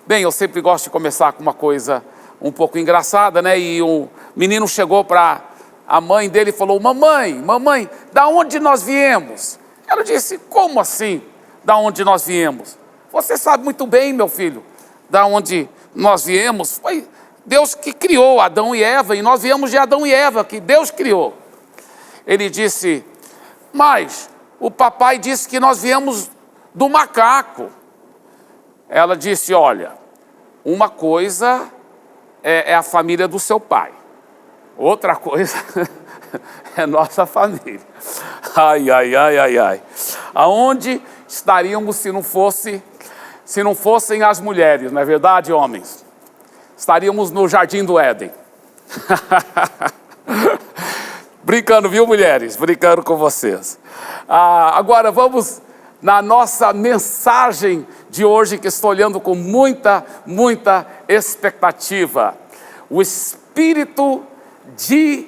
Bem, eu sempre gosto de começar com uma coisa um pouco engraçada, né? E o menino chegou para a mãe dele e falou: mamãe, da onde nós viemos? Ela disse: como assim, da onde nós viemos? Você sabe muito bem, meu filho, da onde nós viemos. Foi Deus que criou Adão e Eva, e nós viemos de Adão e Eva, que Deus criou. Ele disse: mas o papai disse que nós viemos do macaco. Ela disse: olha, uma coisa é a família do seu pai, outra coisa é nossa família. Ai. Aonde estaríamos se não fossem as mulheres, não é verdade, homens? Estaríamos no Jardim do Éden. Brincando, viu, mulheres? Brincando com vocês. Agora vamos na nossa mensagem de hoje, que estou olhando com muita expectativa. O espírito de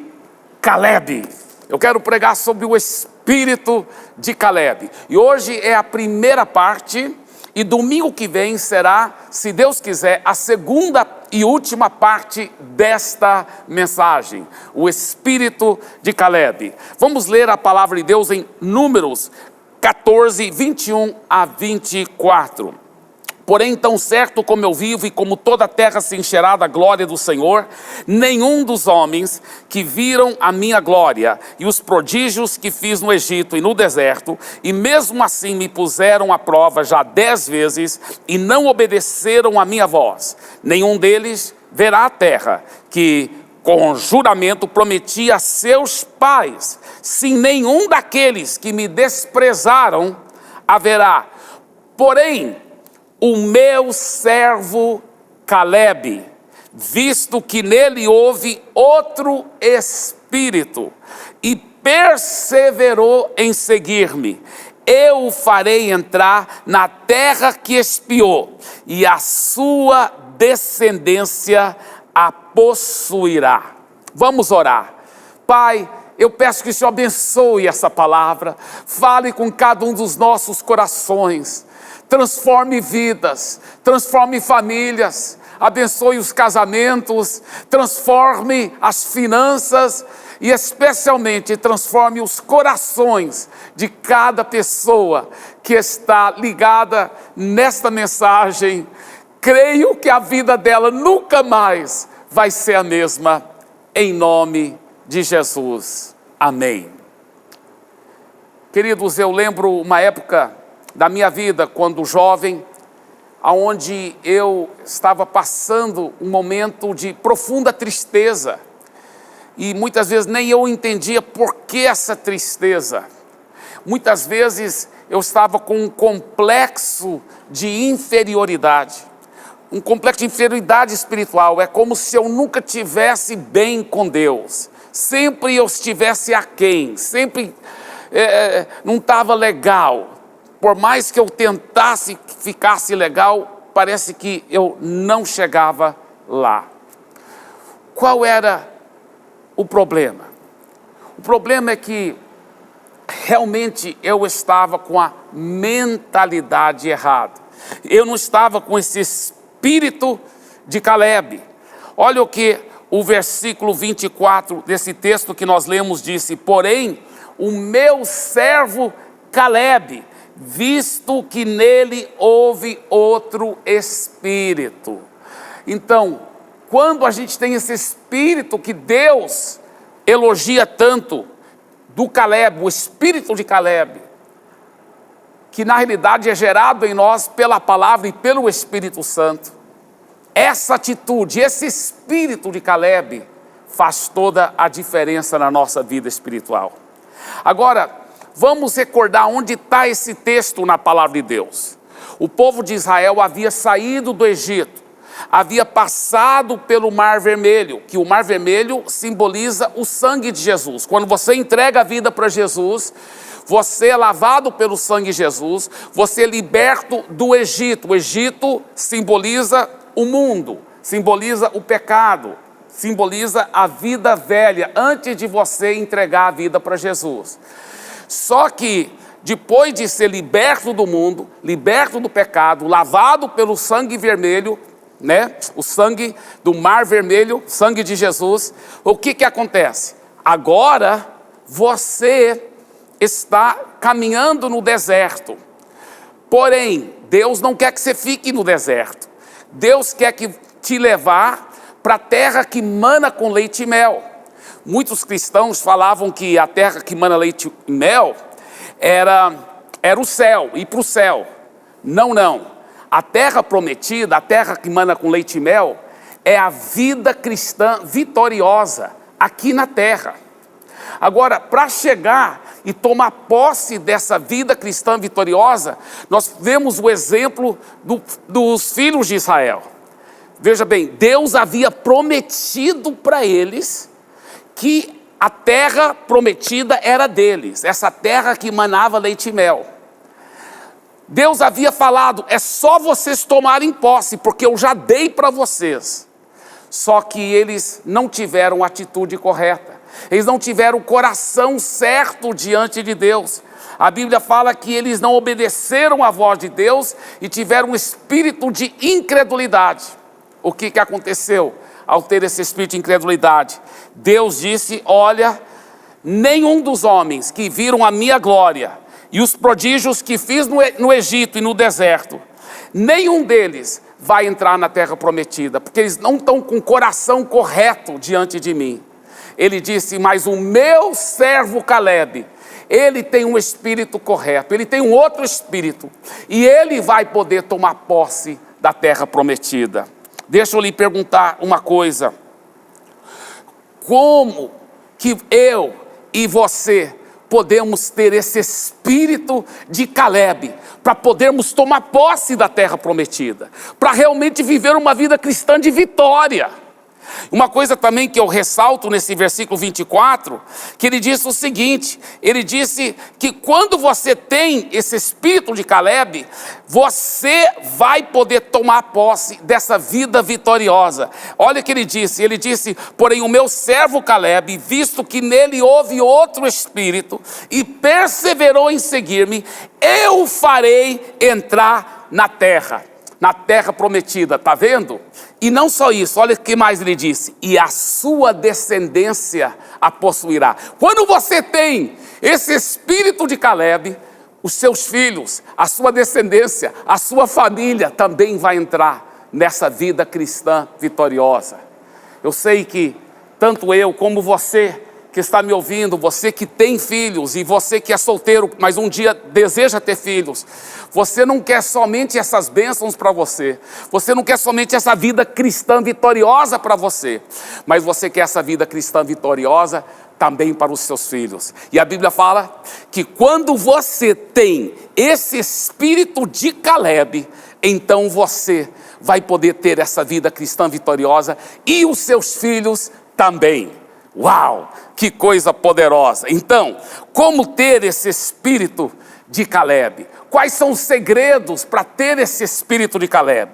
Caleb. Eu quero pregar sobre o espírito de Caleb. E hoje é a primeira parte, e domingo que vem será, se Deus quiser, a segunda e última parte desta mensagem. O espírito de Caleb. Vamos ler a palavra de Deus em Números 14, 21 a 24. Porém, tão certo como eu vivo e como toda a terra se encherá da glória do Senhor, nenhum dos homens que viram a minha glória e os prodígios que fiz no Egito e no deserto, e mesmo assim me puseram à prova já 10 vezes e não obedeceram a minha voz, nenhum deles verá a terra que com juramento prometi a seus pais, sim, nenhum daqueles que me desprezaram haverá. Porém, o meu servo Caleb, visto que nele houve outro espírito, e perseverou em seguir-me, eu o farei entrar na terra que espiou, e a sua descendência a possuirá. Vamos orar. Pai, eu peço que o Senhor abençoe essa palavra, fale com cada um dos nossos corações, transforme vidas, transforme famílias, abençoe os casamentos, transforme as finanças e especialmente transforme os corações de cada pessoa que está ligada nesta mensagem. Creio que a vida dela nunca mais vai ser a mesma, em nome de Jesus. Amém. Queridos, eu lembro uma época da minha vida, quando jovem, onde eu estava passando um momento de profunda tristeza, e muitas vezes nem eu entendia por que essa tristeza. Muitas vezes eu estava com um complexo de inferioridade, um complexo de inferioridade espiritual. É como se eu nunca tivesse bem com Deus, sempre eu estivesse aquém, sempre não estava legal. Por mais que eu tentasse que ficasse legal, parece que eu não chegava lá. Qual era o problema? O problema é que realmente eu estava com a mentalidade errada. Eu não estava com esse espírito de Caleb. Olha o que o versículo 24 desse texto que nós lemos disse: porém, o meu servo Caleb, visto que nele houve outro espírito. Então, quando a gente tem esse espírito que Deus elogia tanto, do Caleb, o espírito de Caleb, que na realidade é gerado em nós pela palavra e pelo Espírito Santo, essa atitude, esse espírito de Caleb faz toda a diferença na nossa vida espiritual. Agora, vamos recordar onde está esse texto na palavra de Deus. O povo de Israel havia saído do Egito, havia passado pelo Mar Vermelho, que o Mar Vermelho simboliza o sangue de Jesus. Quando você entrega a vida para Jesus, você é lavado pelo sangue de Jesus, você é liberto do Egito. O Egito simboliza o mundo, simboliza o pecado, simboliza a vida velha, antes de você entregar a vida para Jesus. Só que depois de ser liberto do mundo, liberto do pecado, lavado pelo sangue vermelho, né? O sangue do mar vermelho, sangue de Jesus, o que acontece? Agora você está caminhando no deserto. Porém, Deus não quer que você fique no deserto. Deus quer que te levar para a terra que mana com leite e mel. Muitos cristãos falavam que a terra que mana leite e mel era o céu, ir para o céu. Não. A terra prometida, a terra que mana com leite e mel, é a vida cristã vitoriosa aqui na terra. Agora, para chegar e tomar posse dessa vida cristã vitoriosa, nós vemos o exemplo dos filhos de Israel. Veja bem, Deus havia prometido para eles que a terra prometida era deles, essa terra que manava leite e mel. Deus havia falado, é só vocês tomarem posse, porque eu já dei para vocês. Só que eles não tiveram a atitude correta. Eles não tiveram o coração certo diante de Deus. A Bíblia fala que eles não obedeceram à voz de Deus e tiveram um espírito de incredulidade. O que aconteceu ao ter esse espírito de incredulidade? Deus disse, olha, nenhum dos homens que viram a minha glória e os prodígios que fiz no Egito e no deserto, nenhum deles vai entrar na terra prometida, porque eles não estão com o coração correto diante de mim. Ele disse, mas o meu servo Caleb, ele tem um espírito correto, ele tem um outro espírito, e ele vai poder tomar posse da terra prometida. Deixa eu lhe perguntar uma coisa, como que eu e você podemos ter esse espírito de Caleb, para podermos tomar posse da terra prometida, para realmente viver uma vida cristã de vitória? Uma coisa também que eu ressalto nesse versículo 24, que ele disse o seguinte, ele disse que quando você tem esse espírito de Caleb, você vai poder tomar posse dessa vida vitoriosa. Olha o que ele disse, porém o meu servo Caleb, visto que nele houve outro espírito, e perseverou em seguir-me, eu o farei entrar na terra prometida, está vendo? E não só isso, olha o que mais ele disse, e a sua descendência a possuirá. Quando você tem esse espírito de Caleb, os seus filhos, a sua descendência, a sua família também vai entrar nessa vida cristã vitoriosa. Eu sei que tanto eu como você que está me ouvindo, você que tem filhos e você que é solteiro, mas um dia deseja ter filhos, você não quer somente essas bênçãos para você, você não quer somente essa vida cristã vitoriosa para você, mas você quer essa vida cristã vitoriosa também para os seus filhos. E a Bíblia fala que quando você tem esse espírito de Caleb, então você vai poder ter essa vida cristã vitoriosa e os seus filhos também. Uau, que coisa poderosa! Então, como ter esse espírito de Caleb? Quais são os segredos para ter esse espírito de Caleb?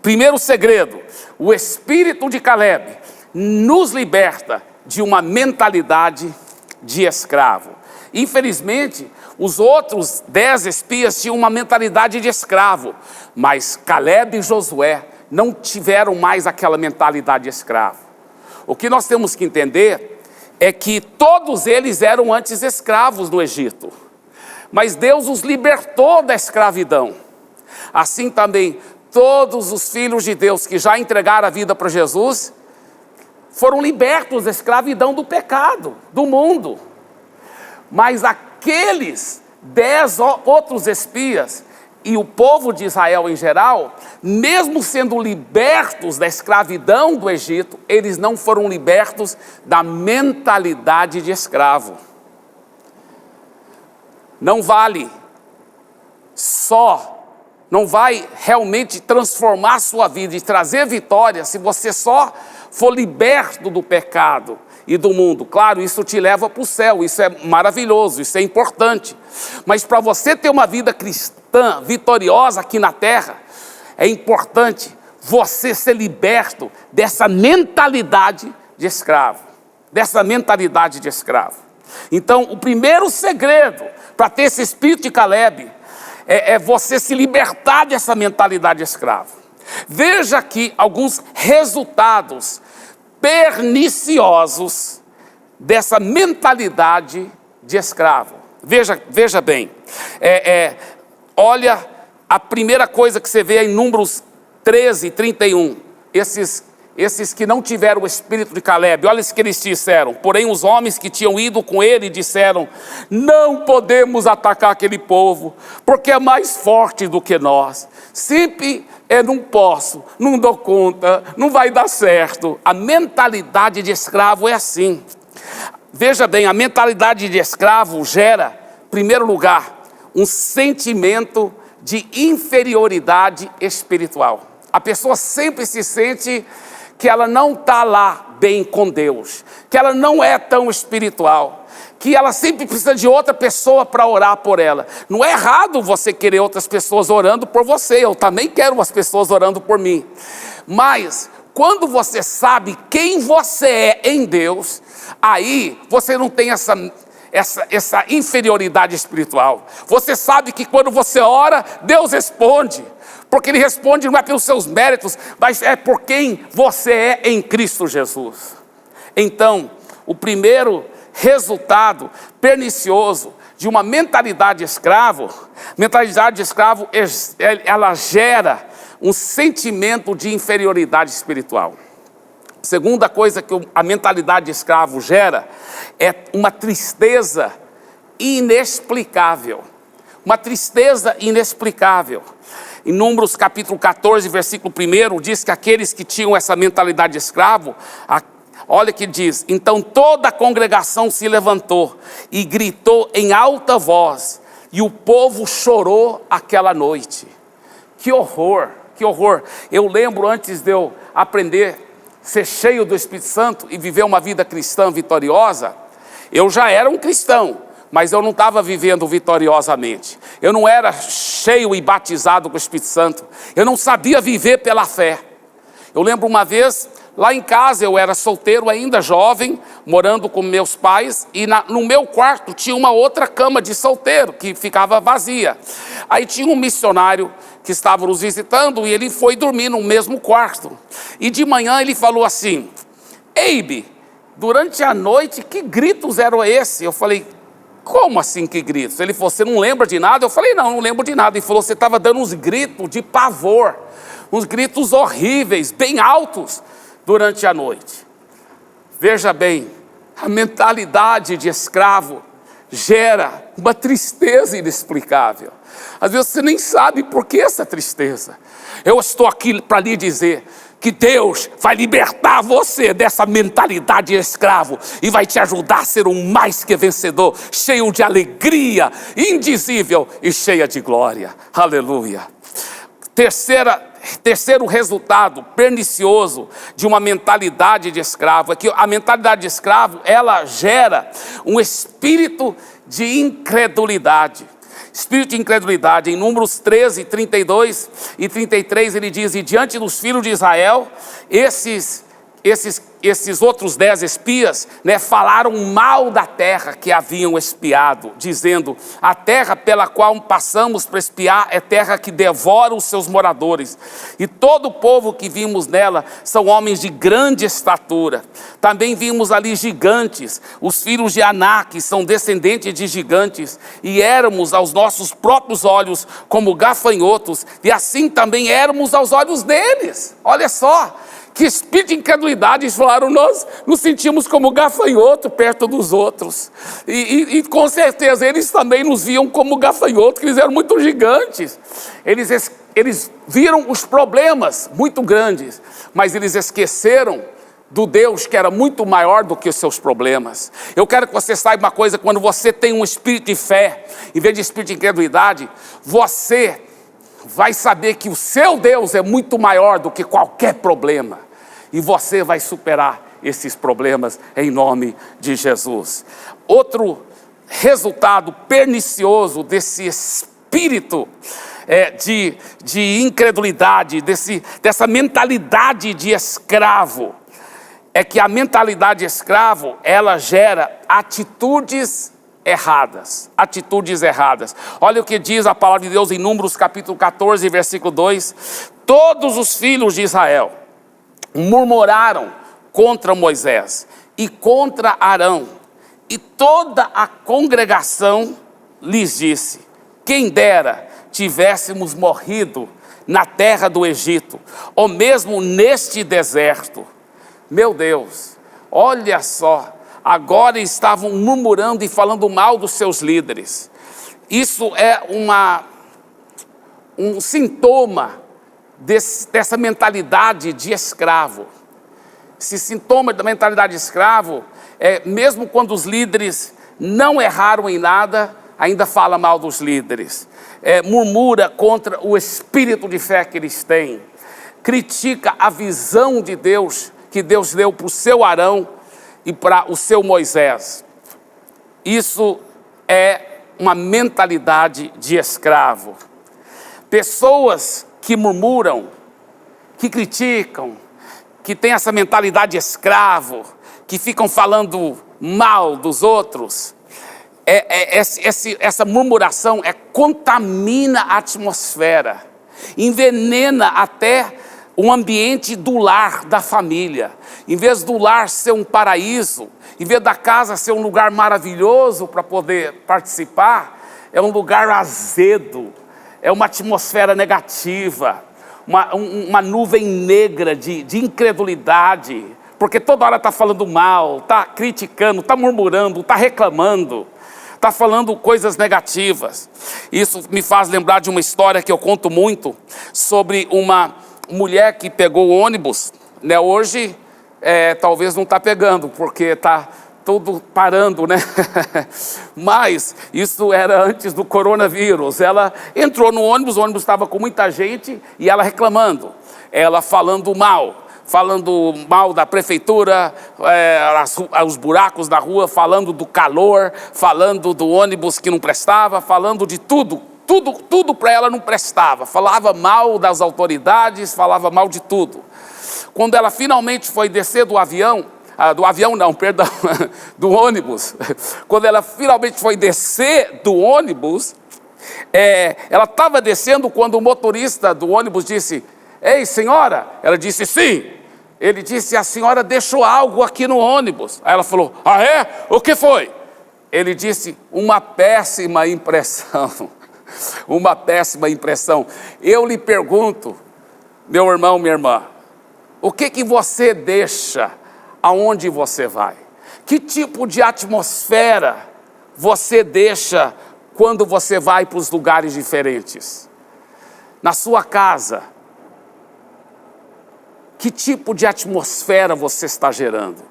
Primeiro segredo, o espírito de Caleb nos liberta de uma mentalidade de escravo. Infelizmente, os outros 10 espias tinham uma mentalidade de escravo, mas Caleb e Josué não tiveram mais aquela mentalidade de escravo. O que nós temos que entender é que todos eles eram antes escravos do Egito, mas Deus os libertou da escravidão. Assim também, todos os filhos de Deus que já entregaram a vida para Jesus, foram libertos da escravidão do pecado, do mundo. Mas aqueles 10 outros espias, e o povo de Israel em geral, mesmo sendo libertos da escravidão do Egito, eles não foram libertos da mentalidade de escravo. Não vale não vai realmente transformar a sua vida e trazer vitória se você só for liberto do pecado e do mundo. Claro, isso te leva para o céu, isso é maravilhoso, isso é importante. Mas para você ter uma vida cristã vitoriosa aqui na terra, é importante você ser liberto dessa mentalidade de escravo. Então, o primeiro segredo para ter esse espírito de Caleb é você se libertar dessa mentalidade de escravo. Veja aqui alguns resultados perniciosos dessa mentalidade de escravo. Veja bem, olha a primeira coisa que você vê em Números 13, 31, esses que não tiveram o espírito de Caleb, olha o que eles disseram. Porém os homens que tinham ido com ele disseram: não podemos atacar aquele povo, porque é mais forte do que nós. Sempre não posso, não dou conta, não vai dar certo. A mentalidade de escravo é assim. Veja bem, a mentalidade de escravo gera, em primeiro lugar, um sentimento de inferioridade espiritual. A pessoa sempre se sente que ela não está lá bem com Deus, que ela não é tão espiritual, que ela sempre precisa de outra pessoa para orar por ela. Não é errado você querer outras pessoas orando por você, eu também quero as pessoas orando por mim. Mas quando você sabe quem você é em Deus, aí você não tem essa inferioridade espiritual. Você sabe que quando você ora, Deus responde. Porque Ele responde não é pelos seus méritos, mas é por quem você é em Cristo Jesus. Então, o primeiro resultado pernicioso de uma mentalidade de escravo, ela gera um sentimento de inferioridade espiritual. Segunda coisa que a mentalidade de escravo gera é uma tristeza inexplicável. Uma tristeza inexplicável. Em Números capítulo 14, versículo 1, diz que aqueles que tinham essa mentalidade de escravo, olha que diz: então toda a congregação se levantou e gritou em alta voz, e o povo chorou aquela noite. Que horror, que horror. Eu lembro, antes de eu aprender a ser cheio do Espírito Santo e viver uma vida cristã vitoriosa, eu já era um cristão, mas eu não estava vivendo vitoriosamente. Eu não era cheio e batizado com o Espírito Santo. Eu não sabia viver pela fé. Eu lembro uma vez, lá em casa, eu era solteiro ainda, jovem, morando com meus pais, e no meu quarto tinha uma outra cama de solteiro, que ficava vazia. Aí tinha um missionário que estava nos visitando, e ele foi dormir no mesmo quarto. E de manhã ele falou assim: Eibe, durante a noite, que gritos eram esses? Eu falei: como assim que gritos? Ele falou: você não lembra de nada? Eu falei: não lembro de nada. Ele falou: você estava dando uns gritos de pavor, uns gritos horríveis, bem altos, durante a noite. Veja bem, a mentalidade de escravo gera uma tristeza inexplicável. Às vezes você nem sabe por que essa tristeza. Eu estou aqui para lhe dizer que Deus vai libertar você dessa mentalidade de escravo e vai te ajudar a ser um mais que vencedor, cheio de alegria, indizível e cheia de glória. Aleluia. Terceiro resultado pernicioso de uma mentalidade de escravo é que a mentalidade de escravo, ela gera um espírito de incredulidade. Espírito de incredulidade. Em Números 13, 32 e 33 ele diz: e diante dos filhos de Israel, esses outros 10 espias, falaram mal da terra que haviam espiado, dizendo: a terra pela qual passamos para espiar é terra que devora os seus moradores, e todo o povo que vimos nela são homens de grande estatura. Também vimos ali gigantes, os filhos de Anak são descendentes de gigantes, e éramos aos nossos próprios olhos como gafanhotos, e assim também éramos aos olhos deles. Olha só, que espírito de incredulidade. Eles falaram: nós nos sentimos como gafanhoto perto dos outros. E com certeza eles também nos viam como gafanhoto, que eles eram muito gigantes. Eles viram os problemas muito grandes, mas eles esqueceram do Deus que era muito maior do que os seus problemas. Eu quero que você saiba uma coisa: quando você tem um espírito de fé, em vez de espírito de incredulidade, você vai saber que o seu Deus é muito maior do que qualquer problema. E você vai superar esses problemas em nome de Jesus. Outro resultado pernicioso desse espírito de incredulidade, dessa mentalidade de escravo, é que a mentalidade escravo, ela gera atitudes erradas. Atitudes erradas. Olha o que diz a palavra de Deus em Números capítulo 14, versículo 2. Todos os filhos de Israel murmuraram contra Moisés e contra Arão. E toda a congregação lhes disse: quem dera tivéssemos morrido na terra do Egito, ou mesmo neste deserto. Meu Deus, olha só, agora estavam murmurando e falando mal dos seus líderes. Isso é um sintoma dessa mentalidade de escravo. Esse sintoma da mentalidade de escravo é, mesmo quando os líderes não erraram em nada, ainda fala mal dos líderes. Murmura contra o espírito de fé que eles têm. Critica a visão de Deus, que Deus deu para o seu Arão e para o seu Moisés. Isso é uma mentalidade de escravo. Pessoas que murmuram, que criticam, que têm essa mentalidade de escravo, que ficam falando mal dos outros, essa murmuração contamina a atmosfera, envenena até o ambiente do lar, da família. Em vez do lar ser um paraíso, em vez da casa ser um lugar maravilhoso para poder participar, é um lugar azedo, é uma atmosfera negativa, uma nuvem negra de incredulidade, porque toda hora está falando mal, está criticando, está murmurando, está reclamando, está falando coisas negativas. Isso me faz lembrar de uma história que eu conto muito, sobre uma mulher que pegou o ônibus, né? Hoje talvez não está pegando, porque está tudo parando, né? Mas isso era antes do coronavírus. Ela entrou no ônibus, o ônibus estava com muita gente e ela reclamando, ela falando mal da prefeitura, os buracos da rua, falando do calor, falando do ônibus que não prestava, falando de tudo para ela não prestava. Falava mal das autoridades, falava mal de tudo. Quando ela finalmente foi descer do ônibus, quando ela finalmente foi descer do ônibus, ela estava descendo quando o motorista do ônibus disse: ei, senhora? Ela disse: sim. Ele disse: a senhora deixou algo aqui no ônibus. Aí ela falou: ah, é? O que foi? Ele disse: uma péssima impressão. Uma péssima impressão. Eu lhe pergunto, meu irmão, minha irmã, o que você deixa aonde você vai? Que tipo de atmosfera você deixa quando você vai para os lugares diferentes? Na sua casa, que tipo de atmosfera você está gerando?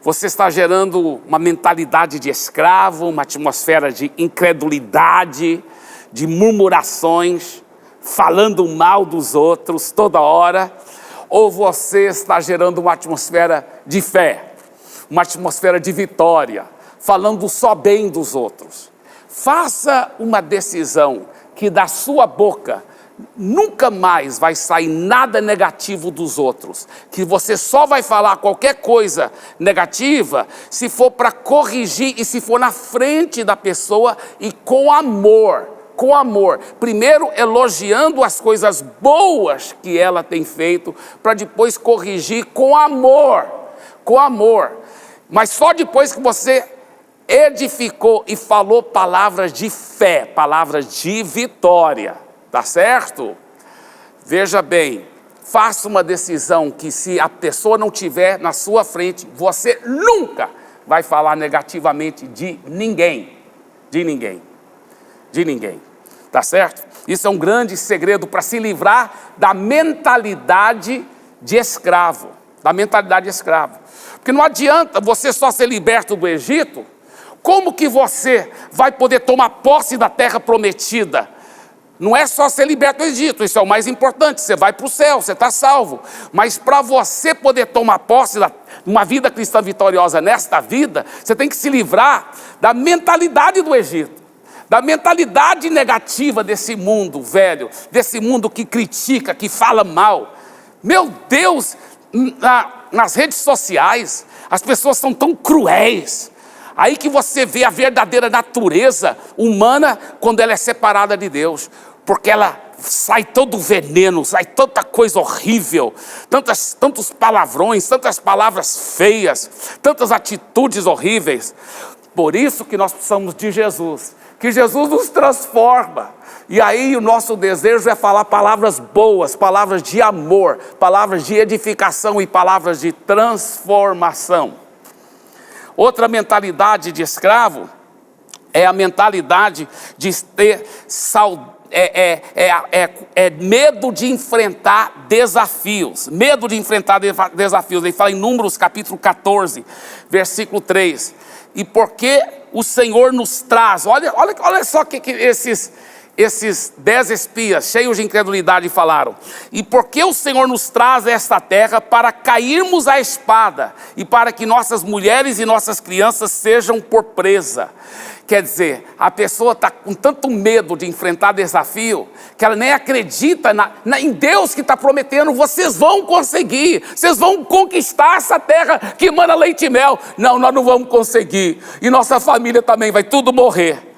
Você está gerando uma mentalidade de escravo, uma atmosfera de incredulidade, de murmurações, falando mal dos outros toda hora? Ou você está gerando uma atmosfera de fé, uma atmosfera de vitória, falando só bem dos outros? Faça uma decisão que da sua boca nunca mais vai sair nada negativo dos outros, que você só vai falar qualquer coisa negativa se for para corrigir e se for na frente da pessoa e com amor. Com amor, primeiro elogiando as coisas boas que ela tem feito, para depois corrigir com amor, mas só depois que você edificou e falou palavras de fé, palavras de vitória, tá certo? Veja bem, faça uma decisão que, se a pessoa não tiver na sua frente, você nunca vai falar negativamente de ninguém, tá certo? Isso é um grande segredo para se livrar da mentalidade de escravo, porque não adianta você só ser liberto do Egito. Como que você vai poder tomar posse da terra prometida? Não é só ser liberto do Egito, isso é o mais importante, você vai para o céu, você está salvo. Mas para você poder tomar posse de uma vida cristã vitoriosa nesta vida, você tem que se livrar da mentalidade do Egito, da mentalidade negativa desse mundo velho, desse mundo que critica, que fala mal. Meu Deus, nas redes sociais, as pessoas são tão cruéis. Aí que você vê a verdadeira natureza humana quando ela é separada de Deus. Porque ela sai todo veneno, sai tanta coisa horrível, tantos palavrões, tantas palavras feias, tantas atitudes horríveis. Por isso que nós precisamos de Jesus, que Jesus nos transforma. E aí o nosso desejo é falar palavras boas, palavras de amor, palavras de edificação e palavras de transformação. Outra mentalidade de escravo é a mentalidade de ter medo de enfrentar desafios. Medo de enfrentar desafios. Ele fala em Números capítulo 14, versículo 3. E porque o Senhor nos traz, olha só que esses 10 espias cheios de incredulidade falaram. E porque o Senhor nos traz a esta terra para cairmos à espada e para que nossas mulheres e nossas crianças sejam por presa. Quer dizer, a pessoa está com tanto medo de enfrentar desafio, que ela nem acredita em Deus que está prometendo, vocês vão conseguir, vocês vão conquistar essa terra que manda leite e mel. Não, nós não vamos conseguir, e nossa família também vai tudo morrer.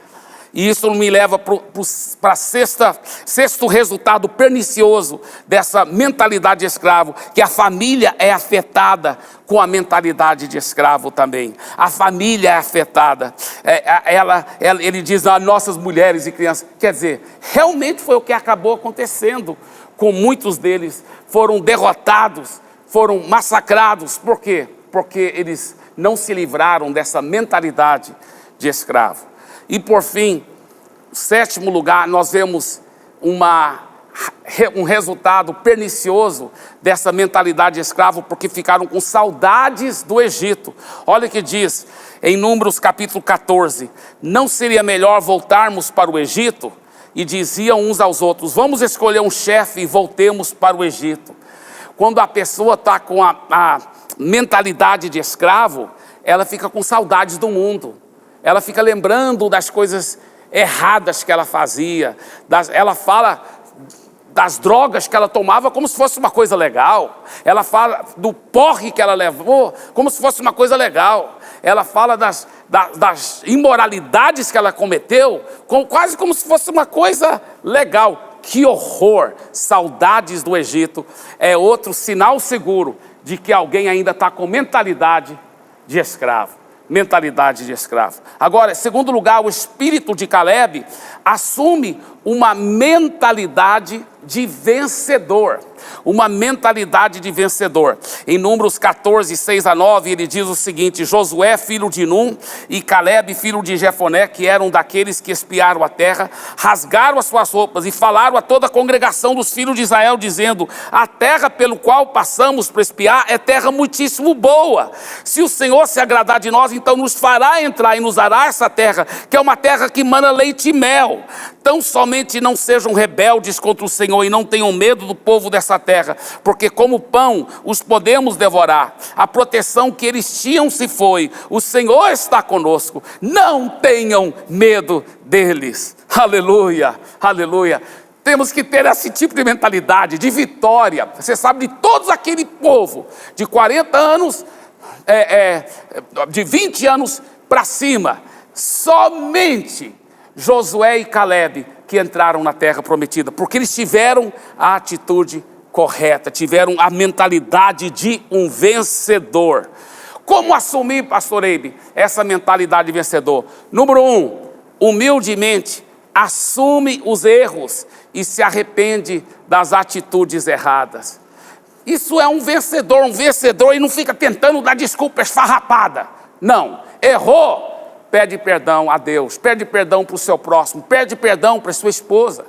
E isso me leva para sexto resultado pernicioso dessa mentalidade de escravo, que a família é afetada com a mentalidade de escravo também. A família é afetada. Ele diz, nossas mulheres e crianças. Quer dizer, realmente foi o que acabou acontecendo com muitos deles. Foram derrotados, foram massacrados. Por quê? Porque eles não se livraram dessa mentalidade de escravo. E por fim, sétimo lugar, nós vemos um resultado pernicioso dessa mentalidade de escravo, porque ficaram com saudades do Egito. Olha o que diz em Números capítulo 14, não seria melhor voltarmos para o Egito? E diziam uns aos outros, vamos escolher um chefe e voltemos para o Egito. Quando a pessoa está com a mentalidade de escravo, ela fica com saudades do mundo. Ela fica lembrando das coisas erradas que ela fazia. Ela fala das drogas que ela tomava como se fosse uma coisa legal. Ela fala do porre que ela levou como se fosse uma coisa legal. Ela fala das imoralidades que ela cometeu quase como se fosse uma coisa legal. Que horror! Saudades do Egito é outro sinal seguro de que alguém ainda está com mentalidade de escravo. Mentalidade de escravo. Agora, em segundo lugar, o espírito de Caleb assume uma mentalidade de vencedor. Uma mentalidade de vencedor. Em Números 14, 6-9, ele diz o seguinte, Josué, filho de Num, e Caleb, filho de Jefoné, que eram daqueles que espiaram a terra, rasgaram as suas roupas e falaram a toda a congregação dos filhos de Israel, dizendo, a terra pelo qual passamos para espiar é terra muitíssimo boa. Se o Senhor se agradar de nós, então nos fará entrar e nos dará essa terra, que é uma terra que mana leite e mel. Tão somente não sejam rebeldes contra o Senhor e não tenham medo do povo dessa terra, porque como pão os podemos devorar. A proteção que eles tinham se foi. O Senhor está conosco. Não tenham medo deles. Aleluia, aleluia. Temos que ter esse tipo de mentalidade de vitória. Você sabe, de todos aquele povo de 40 anos, de 20 anos para cima, somente Josué e Caleb que entraram na terra prometida, porque eles tiveram a atitude correta, tiveram a mentalidade de um vencedor. Como assumir, pastor Eibe, essa mentalidade de vencedor? Número 1, humildemente assume os erros e se arrepende das atitudes erradas. Isso é um vencedor e não fica tentando dar desculpa esfarrapada. Não, errou. Pede perdão a Deus, pede perdão para o seu próximo, pede perdão para a sua esposa,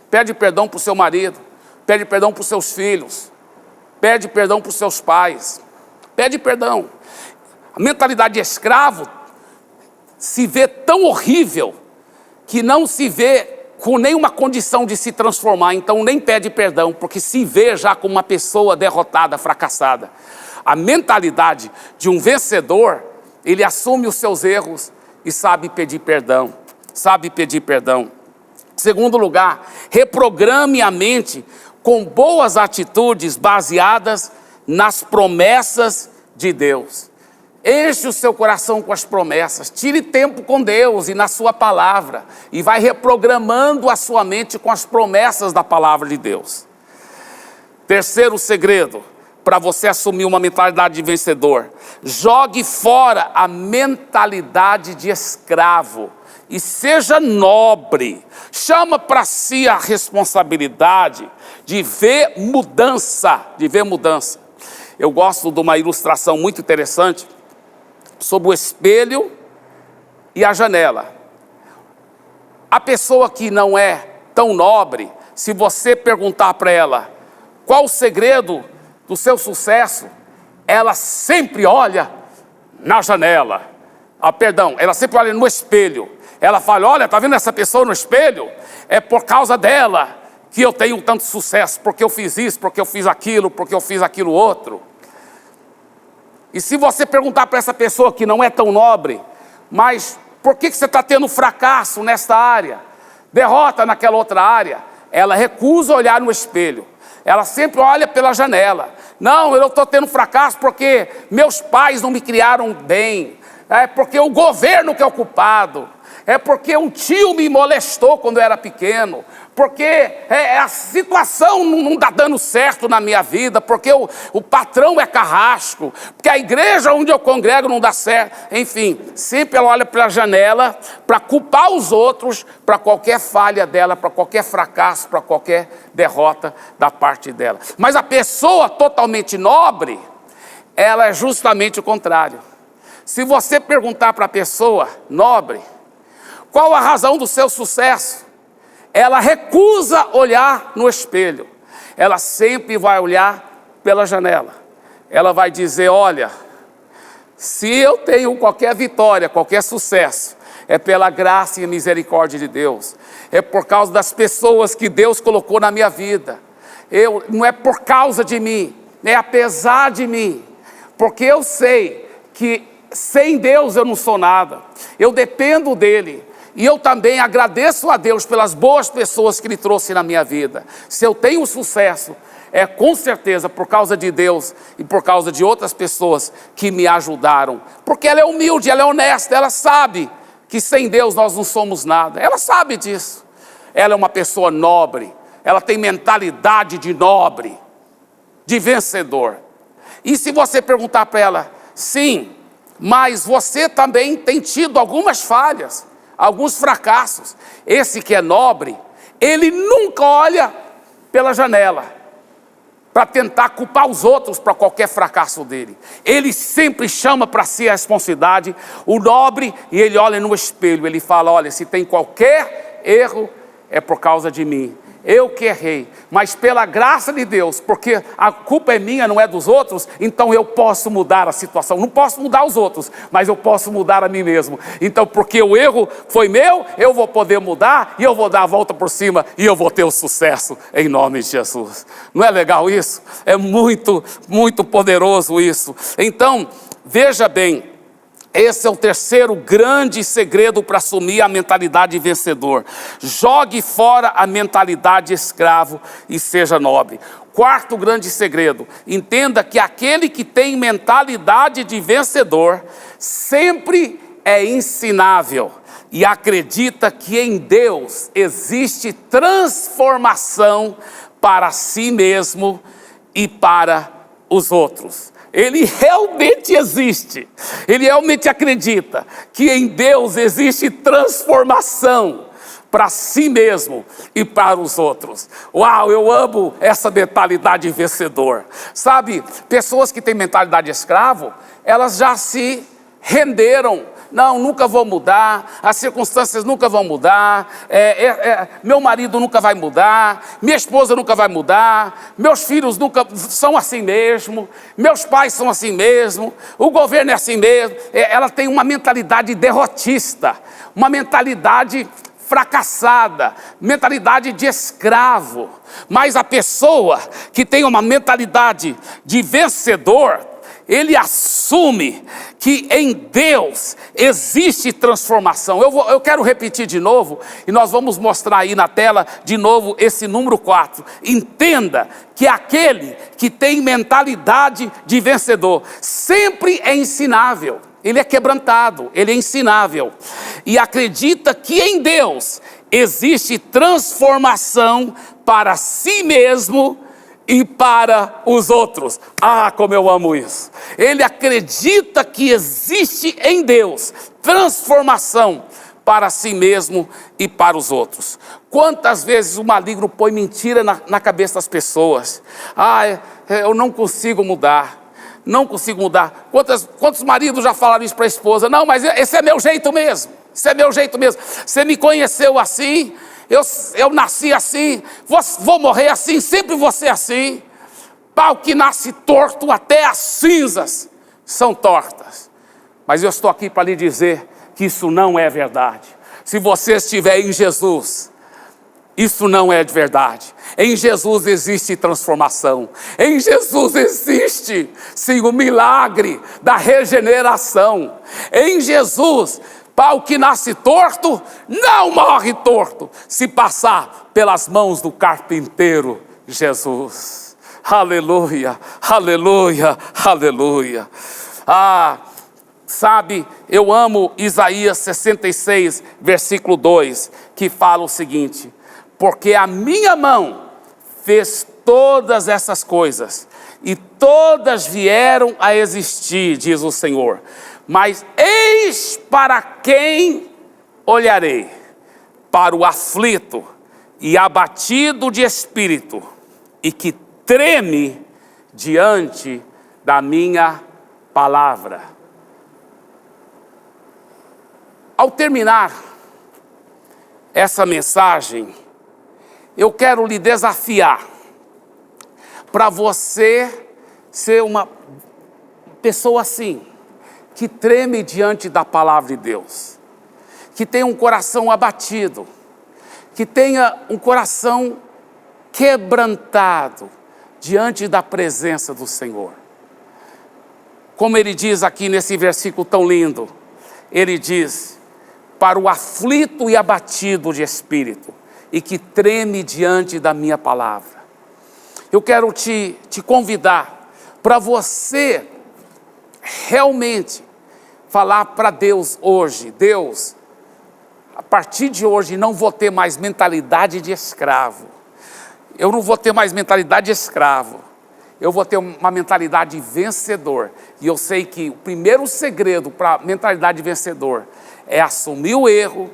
pede perdão para o seu marido, pede perdão para os seus filhos, pede perdão para os seus pais, pede perdão. A mentalidade de escravo se vê tão horrível que não se vê com nenhuma condição de se transformar, então nem pede perdão, porque se vê já como uma pessoa derrotada, fracassada. A mentalidade de um vencedor, ele assume os seus erros e sabe pedir perdão, sabe pedir perdão. Segundo lugar, reprograme a mente com boas atitudes baseadas nas promessas de Deus. Enche o seu coração com as promessas, tire tempo com Deus e na sua palavra, e vai reprogramando a sua mente com as promessas da palavra de Deus. Terceiro segredo, para você assumir uma mentalidade de vencedor: jogue fora a mentalidade de escravo e seja nobre. Chama para si a responsabilidade de ver mudança, Eu gosto de uma ilustração muito interessante sobre o espelho e a janela. A pessoa que não é tão nobre, se você perguntar para ela qual o segredo do seu sucesso, ela sempre olha na janela. Ela sempre olha no espelho. Ela fala: olha, está vendo essa pessoa no espelho? É por causa dela que eu tenho tanto sucesso, porque eu fiz isso, porque eu fiz aquilo, porque eu fiz aquilo outro. E se você perguntar para essa pessoa que não é tão nobre, mas por que você está tendo fracasso nesta área, derrota naquela outra área, ela recusa olhar no espelho. Ela sempre olha pela janela. Não, eu estou tendo fracasso porque meus pais não me criaram bem. É porque o governo que é o culpado. É porque um tio me molestou quando eu era pequeno. Porque a situação não está dando certo na minha vida. Porque o patrão é carrasco. Porque a igreja onde eu congrego não dá certo. Enfim, sempre ela olha pela janela para culpar os outros, para qualquer falha dela, para qualquer fracasso, para qualquer derrota da parte dela. Mas a pessoa totalmente nobre, ela é justamente o contrário. Se você perguntar para a pessoa nobre qual a razão do seu sucesso, ela recusa olhar no espelho. Ela sempre vai olhar pela janela. Ela vai dizer: olha, se eu tenho qualquer vitória, qualquer sucesso, é pela graça e misericórdia de Deus. É por causa das pessoas que Deus colocou na minha vida. Não é por causa de mim, é apesar de mim. Porque eu sei que sem Deus eu não sou nada. Eu dependo dEle. E eu também agradeço a Deus pelas boas pessoas que Ele trouxe na minha vida. Se eu tenho sucesso, é com certeza por causa de Deus e por causa de outras pessoas que me ajudaram. Porque ela é humilde, ela é honesta, ela sabe que sem Deus nós não somos nada. Ela sabe disso. Ela é uma pessoa nobre, ela tem mentalidade de nobre, de vencedor. E se você perguntar para ela: sim, mas você também tem tido algumas falhas, alguns fracassos. Esse que é nobre, ele nunca olha pela janela para tentar culpar os outros para qualquer fracasso dele. Ele sempre chama para si a responsabilidade, o nobre, e ele olha no espelho. Ele fala: olha, se tem qualquer erro, é por causa de mim. Eu que errei, mas pela graça de Deus, porque a culpa é minha, não é dos outros, então eu posso mudar a situação. Não posso mudar os outros, mas eu posso mudar a mim mesmo. Então, porque o erro foi meu, eu vou poder mudar, e eu vou dar a volta por cima, e eu vou ter o sucesso em nome de Jesus. Não é legal isso? É muito, muito poderoso isso. Então, veja bem, esse é o terceiro grande segredo para assumir a mentalidade vencedor. Jogue fora a mentalidade escravo e seja nobre. Quarto grande segredo: entenda que aquele que tem mentalidade de vencedor sempre é ensinável e acredita que em Deus existe transformação para si mesmo e para os outros. Ele realmente existe. Ele realmente acredita que em Deus existe transformação para si mesmo e para os outros. Uau, eu amo essa mentalidade vencedor. Sabe, pessoas que têm mentalidade escravo, elas já se renderam. Não, nunca vou mudar, as circunstâncias nunca vão mudar, meu marido nunca vai mudar, minha esposa nunca vai mudar, meus filhos nunca são assim mesmo, meus pais são assim mesmo, o governo é assim mesmo. Ela tem uma mentalidade derrotista, uma mentalidade fracassada, mentalidade de escravo. Mas a pessoa que tem uma mentalidade de vencedor, ele assume que em Deus existe transformação. Eu quero repetir de novo, e nós vamos mostrar aí na tela de novo esse número 4. Entenda que aquele que tem mentalidade de vencedor sempre é ensinável. Ele é quebrantado, ele é ensinável. E acredita que em Deus existe transformação para si mesmo e para os outros. Ah, como eu amo isso. Ele acredita que existe em Deus transformação para si mesmo e para os outros. Quantas vezes o maligno põe mentira na cabeça das pessoas? Eu não consigo mudar. Não consigo mudar. Quantos maridos já falaram isso para a esposa? Não, mas esse é meu jeito mesmo. Esse é meu jeito mesmo. Você me conheceu assim, eu nasci assim, vou morrer assim, sempre vou ser assim. Pau que nasce torto, até as cinzas são tortas. Mas eu estou aqui para lhe dizer que isso não é verdade. Se você estiver em Jesus, isso não é de verdade. Em Jesus existe transformação. Em Jesus existe, sim, o milagre da regeneração. Em Jesus, pau que nasce torto, não morre torto, se passar pelas mãos do carpinteiro Jesus. Aleluia, aleluia, aleluia. Sabe, eu amo Isaías 66, versículo 2, que fala o seguinte: porque a minha mão fez todas essas coisas, e todas vieram a existir, diz o Senhor. Mas eis para quem olharei: para o aflito e abatido de espírito, e que treme diante da minha palavra. Ao terminar essa mensagem, eu quero lhe desafiar para você ser uma pessoa assim, que treme diante da palavra de Deus, que tenha um coração abatido, que tenha um coração quebrantado diante da presença do Senhor. Como ele diz aqui nesse versículo tão lindo, ele diz: para o aflito e abatido de espírito, e que treme diante da minha palavra. Eu quero te convidar para você realmente falar para Deus hoje: Deus, a partir de hoje não vou ter mais mentalidade de escravo. Eu não vou ter mais mentalidade de escravo. Eu vou ter uma mentalidade de vencedor. E eu sei que o primeiro segredo para a mentalidade de vencedor é assumir o erro,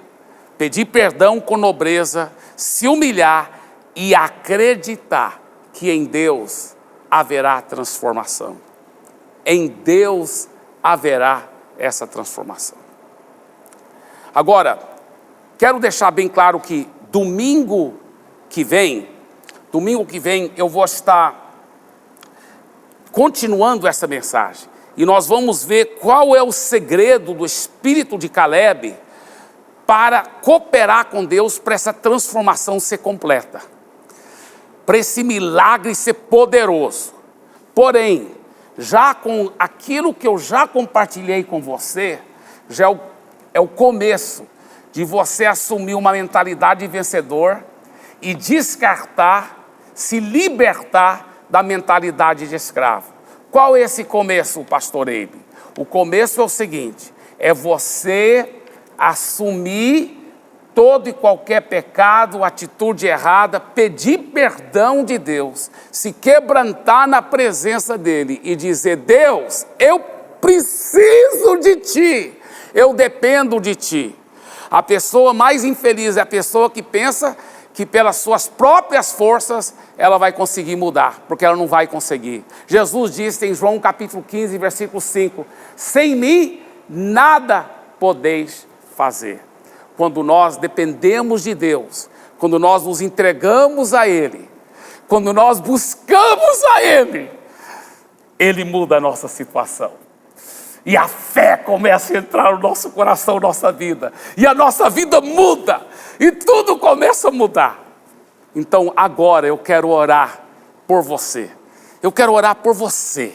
pedir perdão com nobreza, se humilhar e acreditar que em Deus haverá transformação. Em Deus haverá essa transformação. Agora, quero deixar bem claro que domingo que vem eu vou estar continuando essa mensagem. E nós vamos ver qual é o segredo do espírito de Caleb para cooperar com Deus para essa transformação ser completa, para esse milagre ser poderoso. Porém, já com aquilo que eu já compartilhei com você, já é o começo de você assumir uma mentalidade de vencedor e descartar, se libertar da mentalidade de escravo. Qual é esse começo, pastor Eibe? O começo é o seguinte: é você assumir todo e qualquer pecado, atitude errada, pedir perdão de Deus, se quebrantar na presença dele e dizer: Deus, eu preciso de ti, eu dependo de ti. A pessoa mais infeliz é a pessoa que pensa que pelas suas próprias forças ela vai conseguir mudar, porque ela não vai conseguir. Jesus disse em João capítulo 15, versículo 5, sem mim nada podeis fazer. Quando nós dependemos de Deus, quando nós nos entregamos a Ele, quando nós buscamos a Ele, Ele muda a nossa situação. E a fé começa a entrar no nosso coração, nossa vida. E a nossa vida muda. E tudo começa a mudar. Então agora eu quero orar por você. Eu quero orar por você.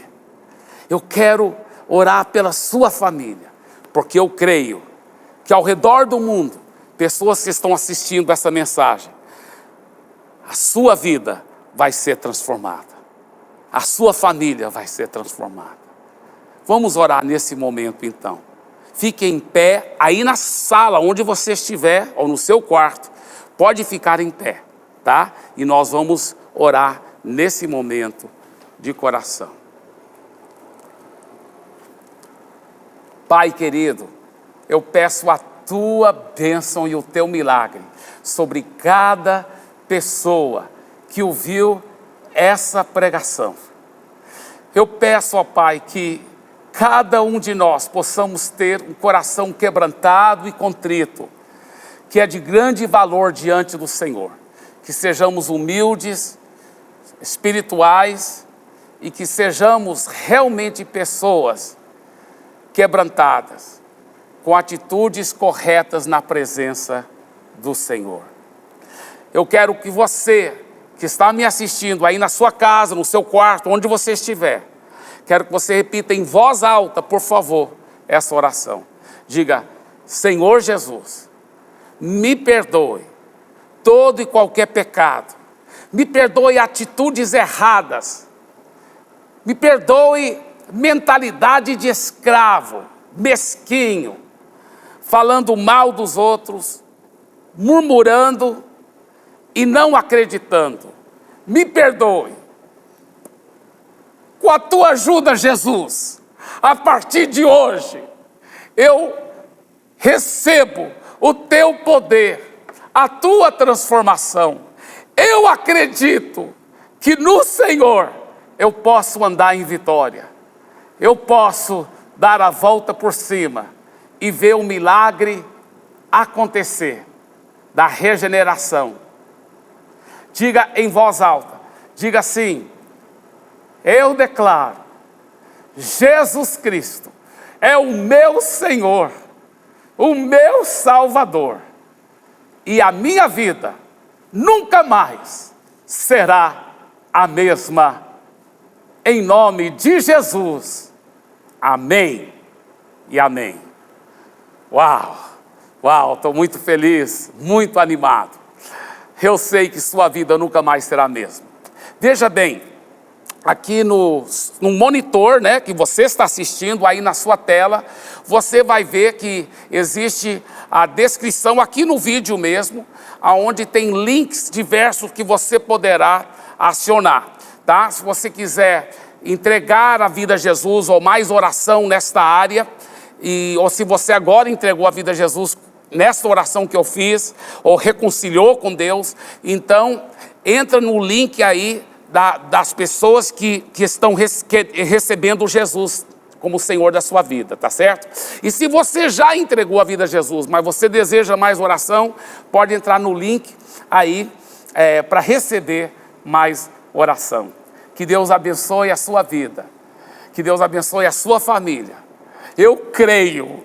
Eu quero orar pela sua família, porque eu creio que ao redor do mundo, pessoas que estão assistindo essa mensagem, a sua vida vai ser transformada. A sua família vai ser transformada. Vamos orar nesse momento então. Fique em pé, aí na sala onde você estiver, ou no seu quarto, pode ficar em pé, tá? E nós vamos orar nesse momento de coração. Pai querido, eu peço a tua bênção e o teu milagre sobre cada pessoa que ouviu essa pregação. Eu peço, ó Pai, que cada um de nós possamos ter um coração quebrantado e contrito, que é de grande valor diante do Senhor. Que sejamos humildes, espirituais e que sejamos realmente pessoas quebrantadas, com atitudes corretas na presença do Senhor. Eu quero que você, que está me assistindo aí na sua casa, no seu quarto, onde você estiver, quero que você repita em voz alta, por favor, essa oração. Diga: Senhor Jesus, me perdoe todo e qualquer pecado, me perdoe atitudes erradas, me perdoe mentalidade de escravo, mesquinho, falando mal dos outros, murmurando e não acreditando. Me perdoe. Com a tua ajuda, Jesus, a partir de hoje, eu recebo o teu poder, a tua transformação. Eu acredito que no Senhor eu posso andar em vitória. Eu posso dar a volta por cima e ver o milagre acontecer da regeneração. Diga em voz alta, diga assim: eu declaro, Jesus Cristo é o meu Senhor, o meu Salvador, e a minha vida nunca mais será a mesma. Em nome de Jesus, amém e amém. Uau, estou muito feliz, muito animado. Eu sei que sua vida nunca mais será a mesma. Veja bem, aqui no monitor, né, que você está assistindo aí na sua tela, você vai ver que existe a descrição aqui no vídeo mesmo, onde tem links diversos que você poderá acionar, tá? Se você quiser entregar a vida a Jesus ou mais oração nesta área, ou se você agora entregou a vida a Jesus nessa oração que eu fiz, ou reconciliou com Deus, então entra no link aí das pessoas que estão recebendo Jesus como Senhor da sua vida, tá certo? E se você já entregou a vida a Jesus, mas você deseja mais oração, pode entrar no link aí para receber mais oração. Que Deus abençoe a sua vida, que Deus abençoe a sua família. Eu creio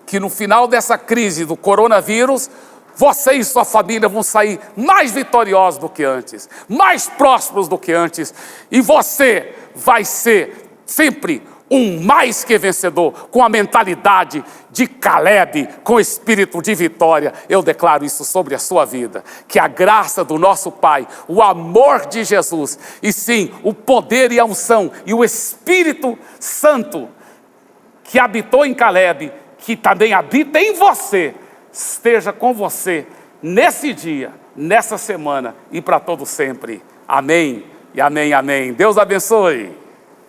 que no final dessa crise do coronavírus, você e sua família vão sair mais vitoriosos do que antes, mais prósperos do que antes, e você vai ser sempre um mais que vencedor, com a mentalidade de Caleb, com espírito de vitória. Eu declaro isso sobre a sua vida, que a graça do nosso Pai, o amor de Jesus, e sim, o poder e a unção, e o Espírito Santo, que habitou em Caleb, que também habita em você, esteja com você nesse dia, nessa semana e para todo sempre. Amém e amém, amém. Deus abençoe.